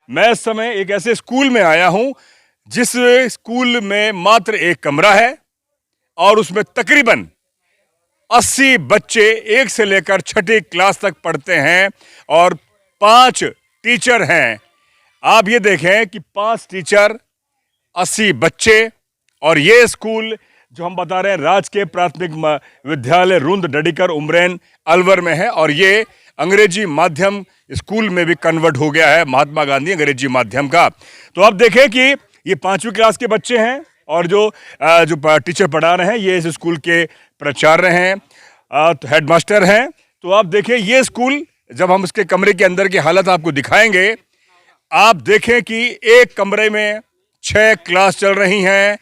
मैं इस समय एक ऐसे स्कूल में आया हूं जिस स्कूल में मात्र एक कमरा है और उसमें तकरीबन 80 बच्चे 1 से लेकर 6ठी क्लास तक पढ़ते हैं और 5 टीचर हैं। आप ये देखें कि 5 टीचर, 80 बच्चे, और ये स्कूल जो हम बता रहे हैं राजकीय प्राथमिक विद्यालय रुंद डडिकर उमरेन अलवर में है और ये अंग्रेजी माध्यम स्कूल में भी कन्वर्ट हो गया है, महात्मा गांधी अंग्रेजी माध्यम का। तो आप देखें कि ये 5वीं क्लास के बच्चे हैं और जो टीचर पढ़ा रहे हैं ये इस स्कूल के प्राचार्य हैं, हेडमास्टर हैं। तो आप देखें ये स्कूल, जब हम इसके कमरे के अंदर की हालत आपको दिखाएंगे, आप देखें कि एक कमरे में 6 क्लास चल रही हैं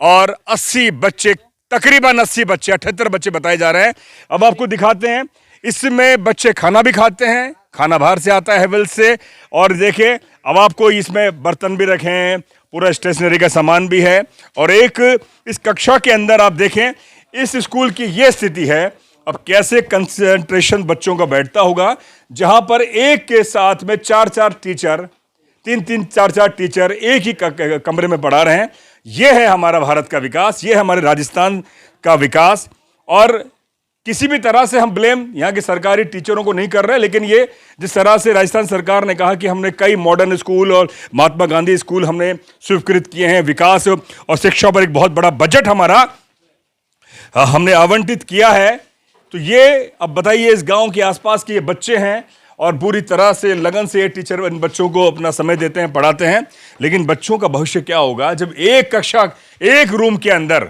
और 80 बच्चे, तकरीबन 80 बच्चे, 78 बच्चे बताए जा रहे हैं। अब आपको दिखाते हैं, इसमें बच्चे खाना भी खाते हैं, खाना बाहर से आता है हेवल्स से। और देखिए अब आपको इसमें बर्तन भी रखे हैं, पूरा स्टेशनरी का सामान भी है। और एक इस कक्षा के अंदर आप देखें इस स्कूल की ये स्थिति है। अब कैसे कंसंट्रेशन बच्चों का बैठता होगा जहां पर एक के साथ में 4-4 टीचर, 3-3, 4-4 टीचर एक ही कमरे में पढ़ा रहे हैं। यह है हमारा भारत का विकास, यह है हमारे राजस्थान का विकास। और किसी भी तरह से हम ब्लेम यहाँ के सरकारी टीचरों को नहीं कर रहे, लेकिन ये जिस तरह से राजस्थान सरकार ने कहा कि हमने कई मॉडर्न स्कूल और महात्मा गांधी स्कूल हमने स्वीकृत किए हैं, विकास और शिक्षा पर एक बहुत बड़ा बजट हमारा हमने आवंटित किया है। तो ये अब बताइए इस गांव के आसपास के ये बच्चे हैं और पूरी तरह से लगन से ये टीचर इन बच्चों को अपना समय देते हैं, पढ़ाते हैं। लेकिन बच्चों का भविष्य क्या होगा जब एक कक्षा, एक रूम के अंदर,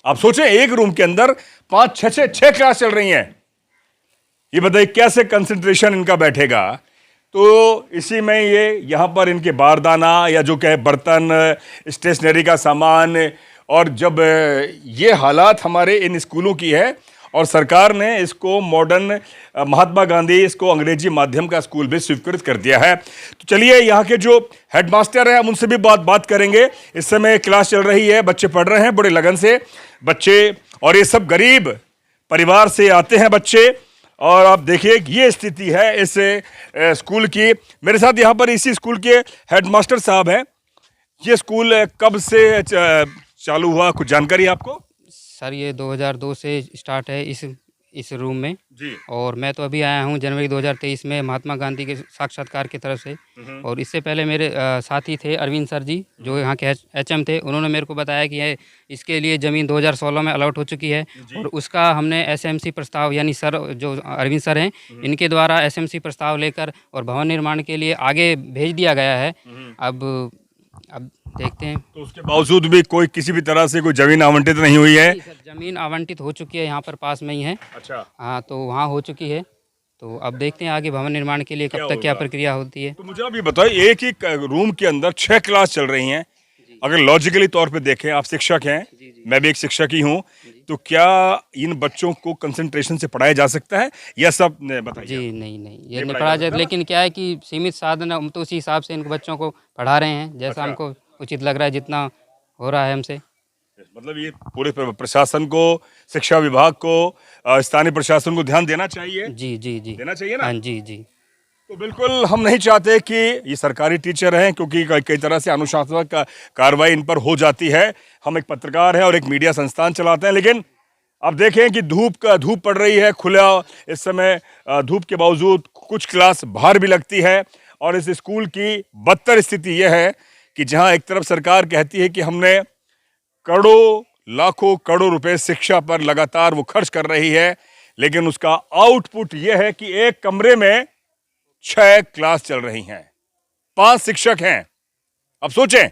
आप सोचें एक रूम के अंदर 5-6 क्लास चल रही हैं, ये बताइए कैसे कंसंट्रेशन इनका बैठेगा। तो इसी में ये यहाँ पर इनके बारदाना या जो कहे बर्तन, स्टेशनरी का सामान, और जब ये हालात हमारे इन स्कूलों की है और सरकार ने इसको मॉडर्न महात्मा गांधी इसको अंग्रेजी माध्यम का स्कूल भी स्वीकृत कर दिया है। तो चलिए यहाँ के जो हेडमास्टर हैं हम उनसे भी बात करेंगे। इस समय क्लास चल रही है, बच्चे पढ़ रहे हैं बड़े लगन से बच्चे, और ये सब गरीब परिवार से आते हैं बच्चे। और आप देखिए ये स्थिति है इस स्कूल की। मेरे साथ यहाँ पर इसी स्कूल के हेडमास्टर साहब हैं। ये स्कूल कब से चालू हुआ, कुछ जानकारी है आपको? सर ये 2002 से स्टार्ट है इस रूम में जी। और मैं तो अभी आया हूँ जनवरी 2023 में महात्मा गांधी के साक्षात्कार की तरफ से। और इससे पहले मेरे साथी थे अरविंद सर जी जो यहाँ के एचएम थे, उन्होंने मेरे को बताया कि इसके लिए ज़मीन 2016 में अलॉट हो चुकी है और उसका हमने एसएमसी प्रस्ताव, यानी सर जो अरविंद सर हैं इनके द्वारा एसएमसी प्रस्ताव लेकर और भवन निर्माण के लिए आगे भेज दिया गया है। अब देखते हैं। तो उसके बावजूद भी कोई किसी भी तरह से कोई जमीन आवंटित नहीं हुई है? सर जमीन आवंटित हो चुकी है, यहाँ पर पास में ही है। अच्छा। हाँ तो वहाँ हो चुकी है। तो अब देखते हैं आगे भवन निर्माण के लिए कब तक क्या प्रक्रिया होती है। तो मुझे आप ये बताइए, एक ही रूम के अंदर 6 क्लास चल रही हैं, अगर लॉजिकली तौर पे देखें, आप शिक्षक हैं, मैं भी एक शिक्षक ही हूँ, तो क्या इन बच्चों को कंसंट्रेशन से पढ़ाया जा सकता है या सब बताइए? जी नहीं ये नहीं पढ़ा जाए, लेकिन क्या है कि सीमित साधन हम तो उसी हिसाब से इन बच्चों को पढ़ा रहे हैं जैसा हमको उचित लग रहा है, जितना हो रहा है हमसे। मतलब ये पूरे प्रशासन को, शिक्षा विभाग को, स्थानीय प्रशासन को ध्यान देना चाहिए। जी देना चाहिए ना? हाँ जी। तो बिल्कुल हम नहीं चाहते कि ये सरकारी टीचर हैं, क्योंकि कई तरह से अनुशासनात्मक कार्रवाई इन पर हो जाती है। हम एक पत्रकार हैं और एक मीडिया संस्थान चलाते हैं, लेकिन अब देखें कि धूप पड़ रही है, खुला इस समय धूप के बावजूद कुछ क्लास बाहर भी लगती है। और इस स्कूल की बदतर स्थिति यह है कि जहां एक तरफ सरकार कहती है कि हमने करोड़ों, लाखों करोड़ों रुपए शिक्षा पर लगातार वो खर्च कर रही है, लेकिन उसका आउटपुट यह है कि एक कमरे में 6 क्लास चल रही हैं, 5 शिक्षक हैं। अब सोचें,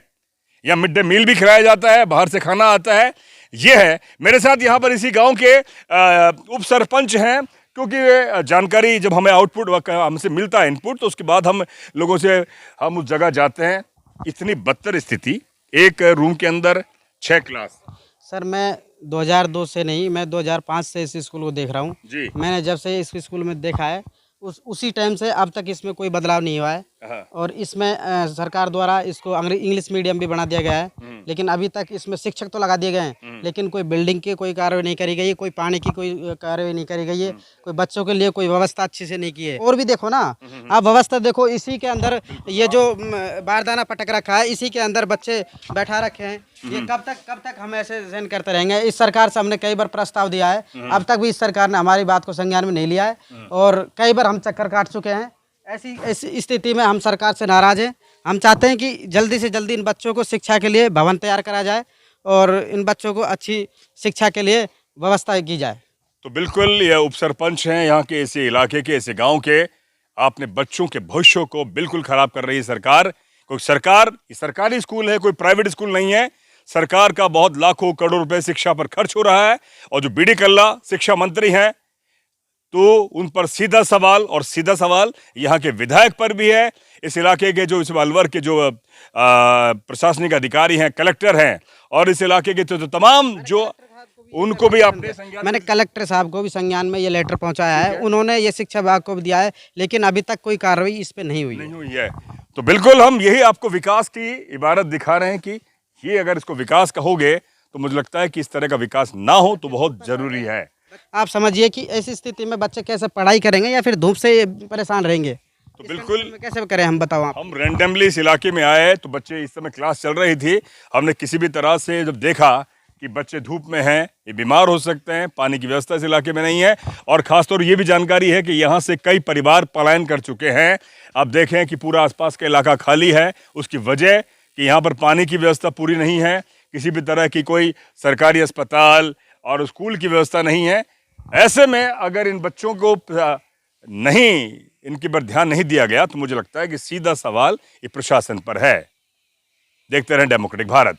या मिड डे मील भी खिलाया जाता है, बाहर से खाना आता है। यह है मेरे साथ यहाँ पर इसी गांव के उप सरपंच हैं, क्योंकि जानकारी जब हमें आउटपुट हमसे मिलता है, इनपुट, तो उसके बाद हम लोगों से हम उस जगह जाते हैं। इतनी बदतर स्थिति, एक रूम के अंदर 6 क्लास। सर मैं 2002 से नहीं, मैं 2005 से इस स्कूल को देख रहा हूँ। जी। मैंने जब से इस स्कूल में देखा है उसी टाइम से अब तक इसमें कोई बदलाव नहीं हुआ है। हाँ। और इसमें सरकार द्वारा इसको इंग्लिश मीडियम भी बना दिया गया है, लेकिन अभी तक इसमें शिक्षक तो लगा दिए गए हैं, लेकिन कोई बिल्डिंग की कोई कार्रवाई नहीं करी गई है, कोई पानी की कोई कार्रवाई नहीं करी गई है, कोई बच्चों के लिए कोई व्यवस्था अच्छी से नहीं की है। और भी देखो ना, आप व्यवस्था देखो, इसी के अंदर ये जो बारदाना पटक रखा है, इसी के अंदर बच्चे बैठा रखे हैं। ये कब तक हम ऐसे सहन करते रहेंगे? इस सरकार से हमने कई बार प्रस्ताव दिया है, अब तक भी इस सरकार ने हमारी बात को संज्ञान में नहीं लिया है, और कई बार हम चक्कर काट चुके हैं। ऐसी स्थिति में हम सरकार से नाराज हैं। हम चाहते हैं कि जल्दी से जल्दी इन बच्चों को शिक्षा के लिए भवन तैयार करा जाए और इन बच्चों को अच्छी शिक्षा के लिए व्यवस्था की जाए। तो बिल्कुल ये उप सरपंच हैं यहाँ के, ऐसे इलाके के, ऐसे गांव के। आपने बच्चों के भविष्य को बिल्कुल खराब कर रही है सरकार। कोई सरकार, ये सरकारी स्कूल है, कोई प्राइवेट स्कूल नहीं है। सरकार का बहुत लाखों करोड़ रुपए शिक्षा पर खर्च हो रहा है, और जो बीडी कल्ला शिक्षा मंत्री हैं, तो उन पर सीधा सवाल यहाँ के विधायक पर भी है, इस इलाके के जो इस अलवर के जो प्रशासनिक अधिकारी हैं, कलेक्टर हैं, और इस इलाके के तो तमाम जो, उनको भी आपने संज्ञान। मैंने कलेक्टर साहब को भी संज्ञान में ये लेटर पहुंचाया है, उन्होंने ये शिक्षा विभाग को भी दिया है, लेकिन अभी तक कोई कार्रवाई इस पे नहीं हुई है। तो बिल्कुल हम यही आपको विकास की इबारत दिखा रहे हैं कि ये अगर इसको विकास कहोगे तो मुझे लगता है कि इस तरह का विकास ना हो तो बहुत जरूरी है। आप समझिए कि ऐसी स्थिति में बच्चे कैसे पढ़ाई करेंगे या फिर धूप से परेशान रहेंगे? तो बिल्कुल कैसे करें हम, बताओ आप। हम रैंडमली इस इलाके में आए तो बच्चे इस समय क्लास चल रही थी, हमने किसी भी तरह से जब देखा कि बच्चे धूप में हैं, ये बीमार हो सकते हैं, पानी की व्यवस्था इस इलाके में नहीं है, और खासतौर ये भी जानकारी है कि यहाँ से कई परिवार पलायन कर चुके हैं। आप देखें कि पूरा आसपास का इलाका खाली है, उसकी वजह कि यहाँ पर पानी की व्यवस्था पूरी नहीं है, किसी भी तरह की कोई सरकारी अस्पताल और स्कूल की व्यवस्था नहीं है। ऐसे में अगर इन बच्चों को नहीं, इनके पर ध्यान नहीं दिया गया तो मुझे लगता है कि सीधा सवाल ये प्रशासन पर है। देखते रहें डेमोक्रेटिक भारत।